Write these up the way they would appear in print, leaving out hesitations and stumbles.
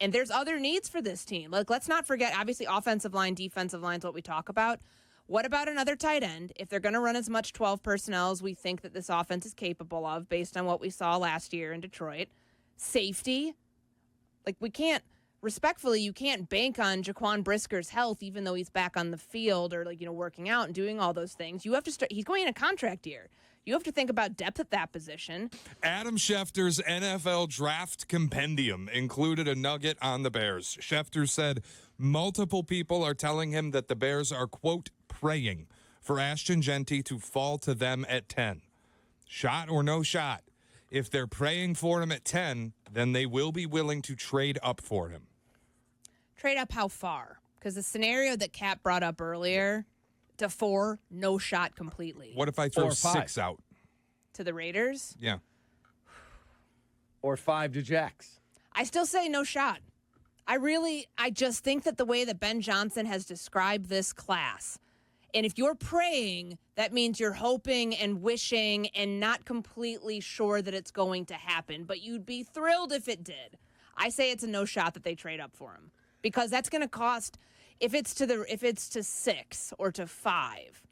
And there's other needs for this team. Like, let's not forget, obviously, offensive line, defensive line is what we talk about. What about another tight end? If they're going to run as much 12 personnel as we think that this offense is capable of, based on what we saw last year in Detroit. Safety. Like, we can't, respectfully, you can't bank on Jaquan Brisker's health, even though he's back on the field or, working out and doing all those things. You have to start, he's going in a contract year. You have to think about depth at that position. Adam Schefter's NFL draft compendium included a nugget on the Bears. Schefter said multiple people are telling him that the Bears are, quote, praying for Ashton Genty to fall to them at 10. Shot or no shot. If they're praying for him at 10, then they will be willing to trade up for him. Trade up how far? Because the scenario that Kap brought up earlier, to 4, no shot completely. What if I throw 6 out? To the Raiders? Yeah. Or 5 to Jacks. I still say no shot. I just think that the way that Ben Johnson has described this class, and if you're praying, that means you're hoping and wishing and not completely sure that it's going to happen, but you'd be thrilled if it did. I say it's a no shot that they trade up for him, because that's going to cost, if it's to 6 or to 5,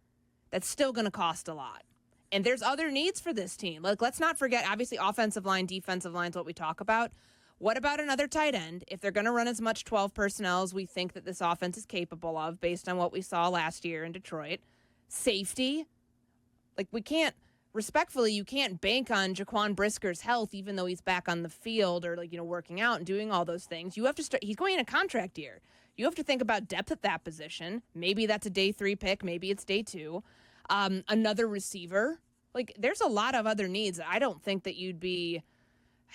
that's still going to cost a lot. And there's other needs for this team. Like, let's not forget, obviously, offensive line, defensive line is what we talk about. What about another tight end? If they're going to run as much 12 personnel as we think that this offense is capable of, based on what we saw last year in Detroit. Safety. Like, we can't, respectfully, you can't bank on Jaquan Brisker's health, even though he's back on the field or, working out and doing all those things. You have to start, he's going in a contract year. You have to think about depth at that position. Maybe that's a day 3 pick. Maybe it's day 2. Another receiver. Like, there's a lot of other needs. I don't think that you'd be,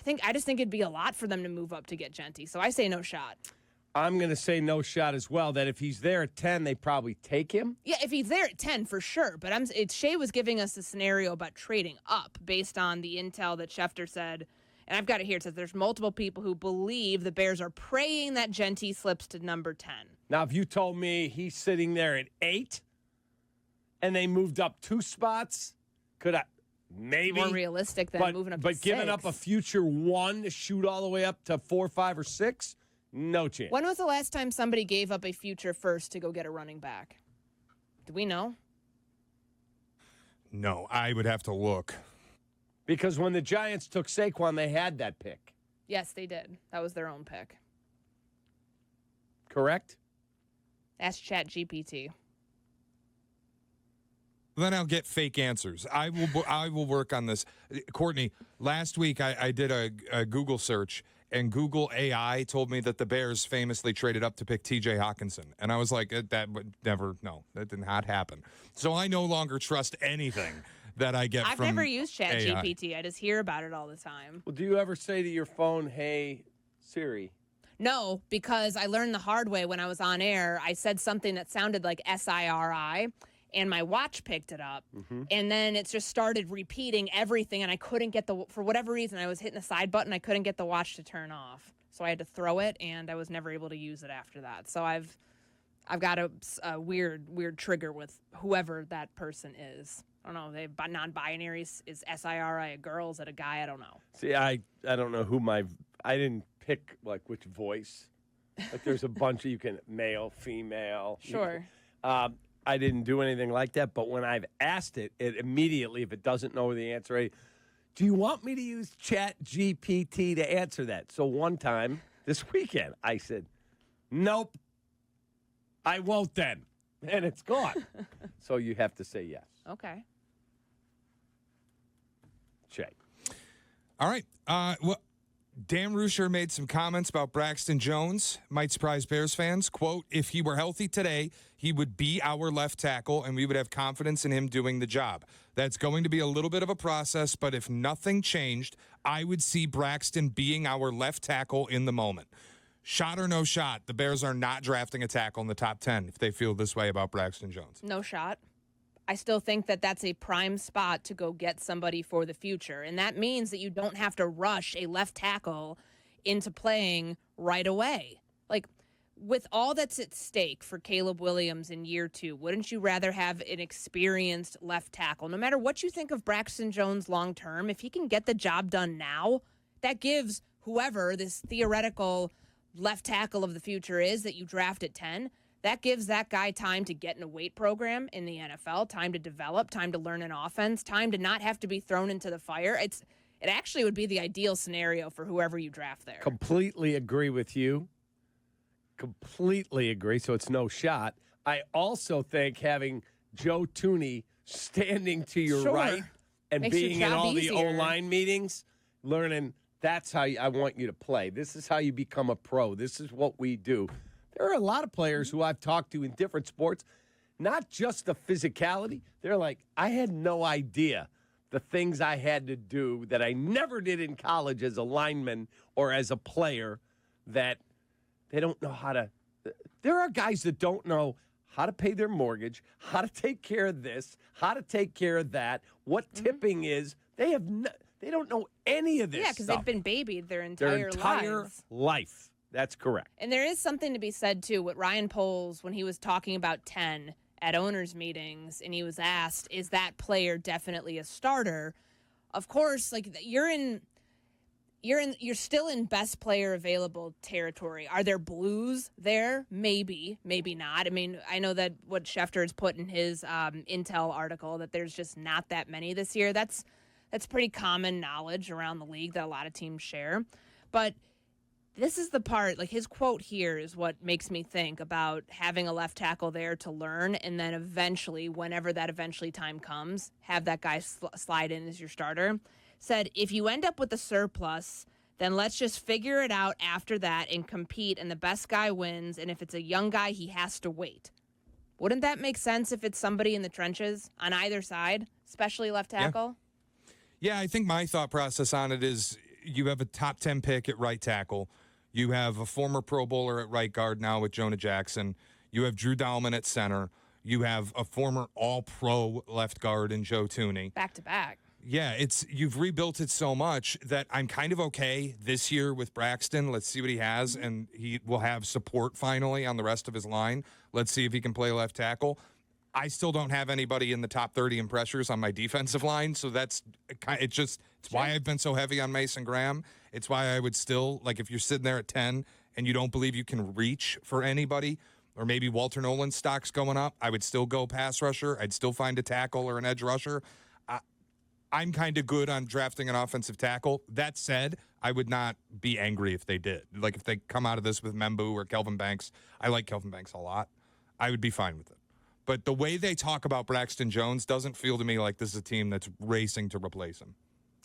I just think it'd be a lot for them to move up to get Genty. So I say no shot. I'm going to say no shot as well, that if he's there at 10, they probably take him. Yeah, if he's there at 10, for sure. But Shea was giving us a scenario about trading up based on the intel that Schefter said, and I've got it here. It says there's multiple people who believe the Bears are praying that Genty slips to number 10. Now, if you told me he's sitting there at 8 and they moved up 2 spots, could I? Maybe. More realistic than moving up to 6. But giving up a future 1 to shoot all the way up to 4, 5, or 6? No chance. When was the last time somebody gave up a future first to go get a running back? Do we know? No, I would have to look. Because when the Giants took Saquon, they had that pick. Yes, they did. That was their own pick. Correct? Ask ChatGPT. Then I'll get fake answers. I will work on this. Courtney, last week I did a Google search, and Google AI told me that the Bears famously traded up to pick T.J. Hawkinson. And I was like, that would never, no, that did not happen. So I no longer trust anything that I get I've from never used ChatGPT. AI. I just hear about it all the time. Well, do you ever say to your phone, hey, Siri? No, because I learned the hard way when I was on air. I said something that sounded like SIRI. And my watch picked it up, and then it just started repeating everything, and I couldn't get for whatever reason, I was hitting the side button, I couldn't get the watch to turn off. So I had to throw it, and I was never able to use it after that. So I've got a weird trigger with whoever that person is. I don't know, they non-binary, is SIRI a girl, is it a guy? I don't know. See, I don't know who I didn't pick, like, which voice. Like, there's a bunch of, you can, male, female. Sure. I didn't do anything like that, but when I've asked it, it immediately, if it doesn't know the answer, do you want me to use ChatGPT to answer that? So one time this weekend, I said, nope, I won't then. And it's gone. So you have to say yes. Okay. Check. All right. Well, Dan Ruscher made some comments about Braxton Jones. Might surprise Bears fans. Quote, if he were healthy today, he would be our left tackle, and we would have confidence in him doing the job. That's going to be a little bit of a process, but if nothing changed, I would see Braxton being our left tackle in the moment. Shot or no shot, the Bears are not drafting a tackle in the top 10 if they feel this way about Braxton Jones. No shot. I still think that that's a prime spot to go get somebody for the future. And that means that you don't have to rush a left tackle into playing right away. Like, with all that's at stake for Caleb Williams in year 2, wouldn't you rather have an experienced left tackle? No matter what you think of Braxton Jones long term, if he can get the job done now, that gives whoever this theoretical left tackle of the future is that you draft at 10, that gives that guy time to get in a weight program in the NFL, time to develop, time to learn an offense, time to not have to be thrown into the fire. It actually would be the ideal scenario for whoever you draft there. Completely agree with you. Completely agree, so it's no shot. I also think having Joe Thuney standing to your right and Makes your being in job all easier. the O-line meetings, learning that's how I want you to play. This is how you become a pro. This is what we do. There are a lot of players who I've talked to in different sports, not just the physicality. They're like, I had no idea the things I had to do that I never did in college as a lineman or as a player, that they don't know how to. There are guys that don't know how to pay their mortgage, how to take care of this, how to take care of that, what tipping is. They don't know any of this Yeah, because stuff. they've been babied their entire lives. life. That's correct. And there is something to be said, too, with Ryan Poles when he was talking about 10 at owners' meetings, and he was asked, is that player definitely a starter? Of course, like, you're still in best player available territory. Are there blues there? Maybe, maybe not. I mean, I know that what Schefter has put in his Intel article, that there's just not that many this year. That's pretty common knowledge around the league that a lot of teams share. But this is the part, like his quote here is what makes me think about having a left tackle there to learn, and then eventually, whenever that eventually time comes, have that guy slide in as your starter. Said, if you end up with a surplus, then let's just figure it out after that and compete, and the best guy wins, and if it's a young guy, he has to wait. Wouldn't that make sense if it's somebody in the trenches on either side, especially left tackle? Yeah, I think my thought process on it is you have a top 10 pick at right tackle. You have a former Pro Bowler at right guard now with Jonah Jackson. You have Drew Dalman at center. You have a former All-Pro left guard in Joe Thuney. Back to back. Yeah, you've rebuilt it so much that I'm kind of okay this year with Braxton. Let's see what he has, and he will have support finally on the rest of his line. Let's see if he can play left tackle. I still don't have anybody in the top 30 in pressures on my defensive line, so it's why I've been so heavy on Mason Graham. It's why I would still, like, if you're sitting there at 10 and you don't believe you can reach for anybody, or maybe Walter Nolan's stock's going up, I would still go pass rusher. I'd still find a tackle or an edge rusher. I'm kind of good on drafting an offensive tackle. That said, I would not be angry if they did. Like, if they come out of this with Membu or Kelvin Banks, I like Kelvin Banks a lot. I would be fine with it. But the way they talk about Braxton Jones doesn't feel to me like this is a team that's racing to replace him.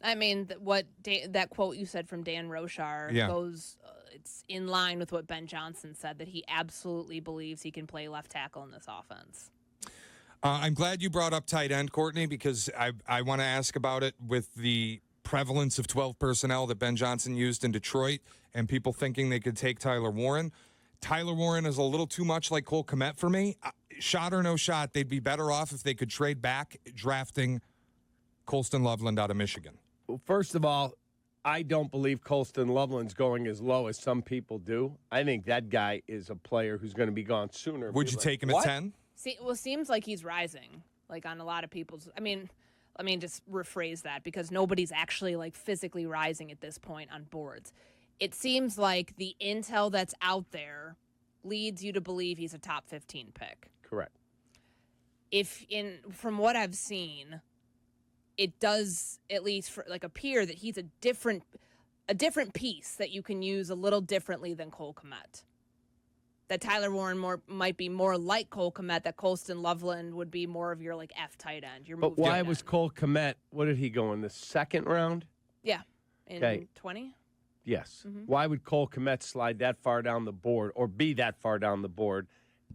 I mean, that quote you said from Dan Roshar goes, it's in line with what Ben Johnson said, that he absolutely believes he can play left tackle in this offense. I'm glad you brought up tight end, Courtney, because I want to ask about it with the prevalence of 12 personnel that Ben Johnson used in Detroit and people thinking they could take Tyler Warren. Tyler Warren is a little too much like Cole Kmet for me. Shot or no shot, they'd be better off if they could trade back drafting Colston Loveland out of Michigan. Well, first of all, I don't believe Colston Loveland's going as low as some people do. I think that guy is a player who's going to be gone sooner. Would you take him at 10? Seems like he's rising, like on a lot of people's. I mean, let me just rephrase that, because nobody's actually like physically rising at this point on boards. It seems like the intel that's out there leads you to believe he's a top 15 pick. Correct. From what I've seen, it does at least appear that he's a different piece that you can use a little differently than Cole Kmet. That Tyler Warren might be more like Cole Kmet, that Colston Loveland would be more of your like F tight end. But why was Cole Kmet, what did he go in the second round? Yeah, in 20? Yes. Mm-hmm. Why would Cole Kmet slide that far down the board or be that far down the board,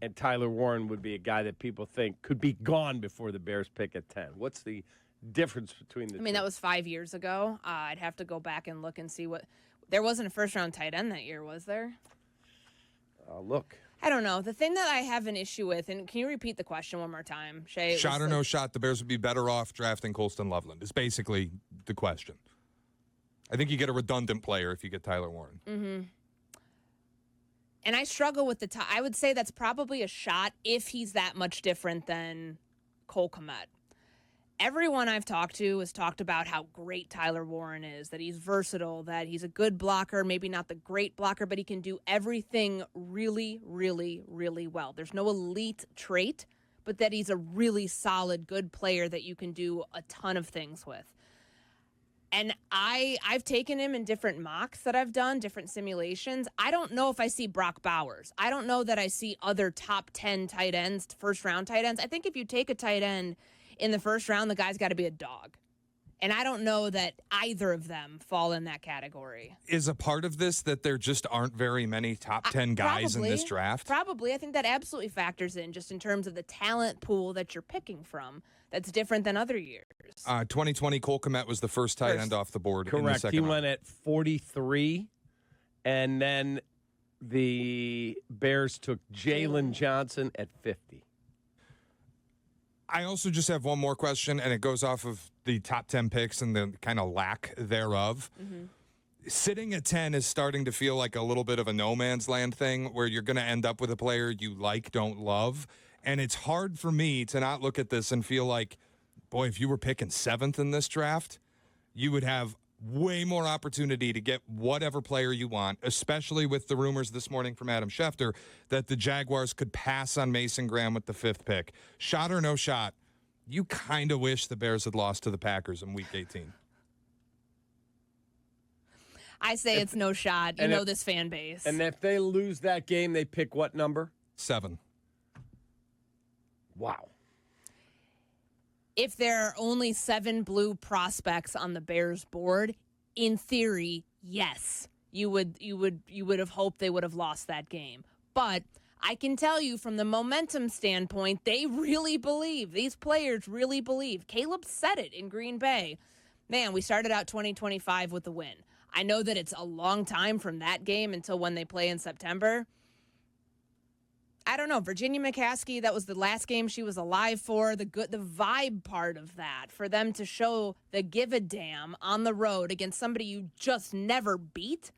and Tyler Warren would be a guy that people think could be gone before the Bears pick at 10? What's the difference between the two? That was 5 years ago. I'd have to go back and look and see what. There wasn't a first-round tight end that year, was there? Look. I don't know. The thing that I have an issue with, and can you repeat the question one more time, Shay? Shot or no shot, the Bears would be better off drafting Colston Loveland is basically the question. I think you get a redundant player if you get Tyler Warren. Mm-hmm. And I struggle with I would say that's probably a shot if he's that much different than Cole Kmet. everyone I've talked to has talked about how great Tyler Warren is, that he's versatile, that he's a good blocker, maybe not the great blocker, but he can do everything really, really, really well. There's no elite trait, but that he's a really solid, good player that you can do a ton of things with. And I've taken him in different mocks that I've done, different simulations. I don't know if I see Brock Bowers. I don't know that I see other top 10 tight ends, first-round tight ends. I think if you take a tight end in the first round, the guy's got to be a dog. And I don't know that either of them fall in that category. Is a part of this that there just aren't very many top 10 guys in this draft? Probably. I think that absolutely factors in just in terms of the talent pool that you're picking from. That's different than other years. 2020, Cole Kmet was the first tight end off the board. Correct. In the second He round. went at 43, and then the Bears took Jalen Johnson at 50. I also just have one more question, and it goes off of the top 10 picks and the kind of lack thereof. Mm-hmm. Sitting at 10 is starting to feel like a little bit of a no man's land thing where you're going to end up with a player you like, don't love. And it's hard for me to not look at this and feel like, boy, if you were picking 7th in this draft, you would have way more opportunity to get whatever player you want, especially with the rumors this morning from Adam Schefter that the Jaguars could pass on Mason Graham with the 5th pick. Shot or no shot, you kind of wish the Bears had lost to the Packers in Week 18. I say it's no shot. You know this fan base. And if they lose that game, they pick what number? 7. Wow. If there are only 7 blue prospects on the Bears board, in theory, yes, you would have hoped they would have lost that game. But I can tell you from the momentum standpoint, they really believe. These players really believe. Caleb said it in Green Bay. Man, we started out 2025 with a win. I know that it's a long time from that game until when they play in September. I don't know. Virginia McCaskey, that was the last game she was alive for. The vibe part of that, for them to show the give a damn on the road against somebody you just never beat.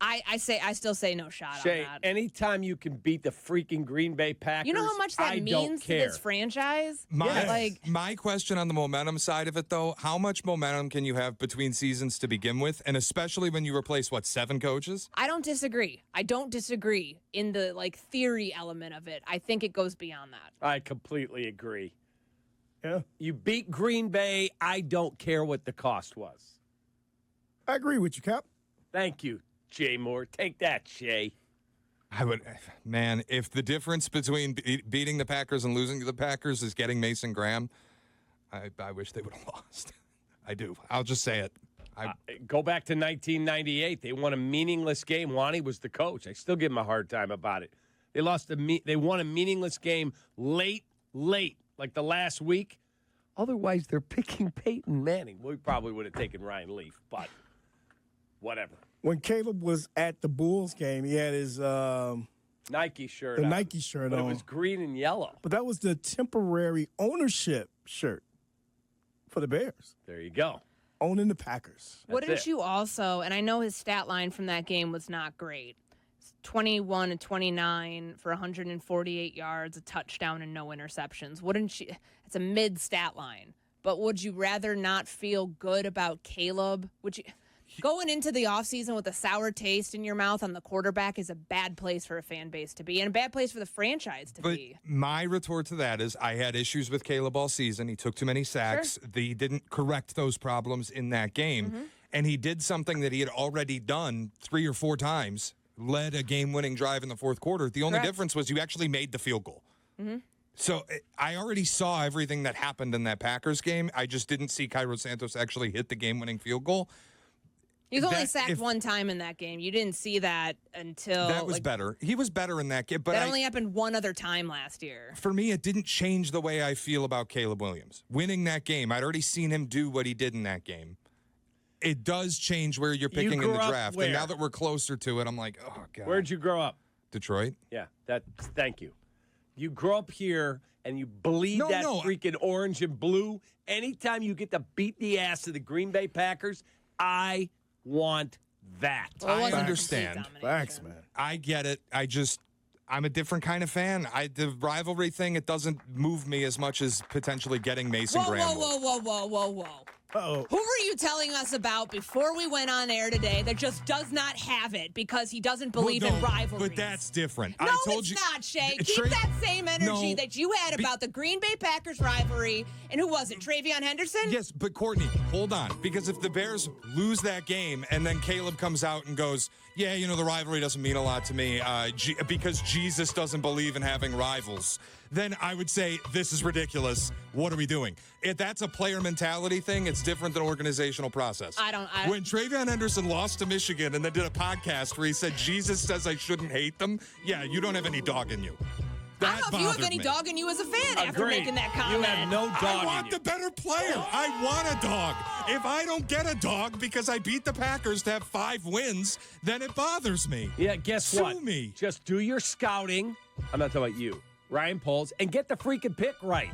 I still say no shot Shay, on that. anytime you can beat the freaking Green Bay Packers, You know how much that I means don't to care. this franchise? My question on the momentum side of it, though, how much momentum can you have between seasons to begin with? And especially when you replace, 7 coaches? I don't disagree. I don't disagree in the theory element of it. I think it goes beyond that. I completely agree. Yeah, You beat Green Bay, I don't care what the cost was. I agree with you, Cap. Thank you, Jay Moore. Take that, Shay. Man, if the difference between beating the Packers and losing to the Packers is getting Mason Graham, I wish they would have lost. I do. I'll just say it. Go back to 1998. They won a meaningless game. Wani was the coach. I still give him a hard time about it. They won a meaningless game late, like the last week. Otherwise, they're picking Peyton Manning. We probably would have taken Ryan Leaf, but whatever. When Caleb was at the Bulls game, he had his Nike shirt. the on. Nike shirt But on. it was green and yellow. But that was the temporary ownership shirt for the Bears, There you go. owning the Packers. Wouldn't it. you also, and I know his stat line from that game was not great, 21 and 29 for 148 yards, a touchdown, and no interceptions. Wouldn't you? It's a mid stat line. But would you rather not feel good about Caleb? Would you? Going into the offseason with a sour taste in your mouth on the quarterback is a bad place for a fan base to be and a bad place for the franchise to But be. my retort to that is I had issues with Caleb all season. He took too many sacks. He didn't correct those problems in that game. Mm-hmm. And he did something that he had already done 3 or 4 times, led a game-winning drive in the fourth quarter. The only Correct. difference was you actually made the field goal. Mm-hmm. So I already saw everything that happened in that Packers game. I just didn't see Cairo Santos actually hit the game-winning field goal. He was only sacked one time in that game. You didn't see that until That was better. He was better in that game. But that only happened one other time last year. for me, it didn't change the way I feel about Caleb Williams. Winning that game, I'd already seen him do what he did in that game. It does change where you're picking in grew the up draft. where? And now that we're closer to it, I'm like, oh, God. Where'd you grow up? Detroit? Yeah, thank you. You grow up here and you bleed No, that no. freaking orange and blue. Anytime you get to beat the ass of the Green Bay Packers, I want that. Well, it wasn't understand. complete domination. Facts, man. I get it. I just, I'm a different kind of fan. The rivalry thing, it doesn't move me as much as potentially getting Mason Graham. Whoa. Uh-oh. Who were you telling us about before we went on air today that just does not have it because he doesn't believe in rivalries? But that's different. No, I told it's you, not, Shay. Keep that same energy that you had about the Green Bay Packers rivalry. And who was it, Travion Henderson? Yes, but Courtney, hold on. Because if the Bears lose that game and then Caleb comes out and goes, yeah, the rivalry doesn't mean a lot to me because Jesus doesn't believe in having rivals, then I would say this is ridiculous. What are we doing? If that's a player mentality thing, it's different than organizational process. When Travion Henderson lost to Michigan and then did a podcast where he said Jesus says I shouldn't hate them, yeah, you don't have any dog in you. I don't know if you have any dog in you as a fan after making that comment. You have no dog I want the better player. I want a dog. If I don't get a dog because I beat the Packers to have 5 wins, then it bothers me. Yeah, guess what? Sue me. Just do your scouting. I'm not talking about you. Ryan Poles, and get the freaking pick right.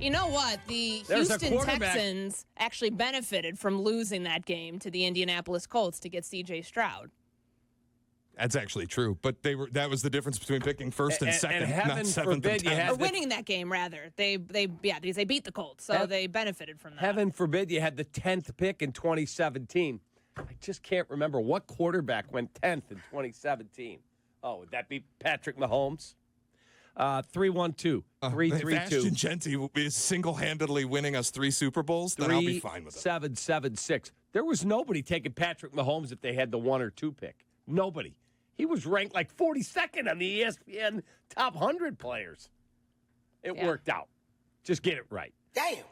You know what? The Houston Texans actually benefited from losing that game to the Indianapolis Colts to get C.J. Stroud. That's actually true, but that was the difference between picking first and second, and heaven not seventh forbid and 10th. Or winning that game, rather. Because they beat the Colts, so they benefited from that. Heaven forbid you had the 10th pick in 2017. I just can't remember what quarterback went 10th in 2017. Oh, would that be Patrick Mahomes? 312-332. If Ashton Genty is single-handedly winning us 3 Super Bowls, then I'll be fine with it. 776. There was nobody taking Patrick Mahomes if they had the 1 or 2 pick. Nobody. He was ranked like 42nd on the ESPN top 100 players. It worked out. Just get it right. Damn.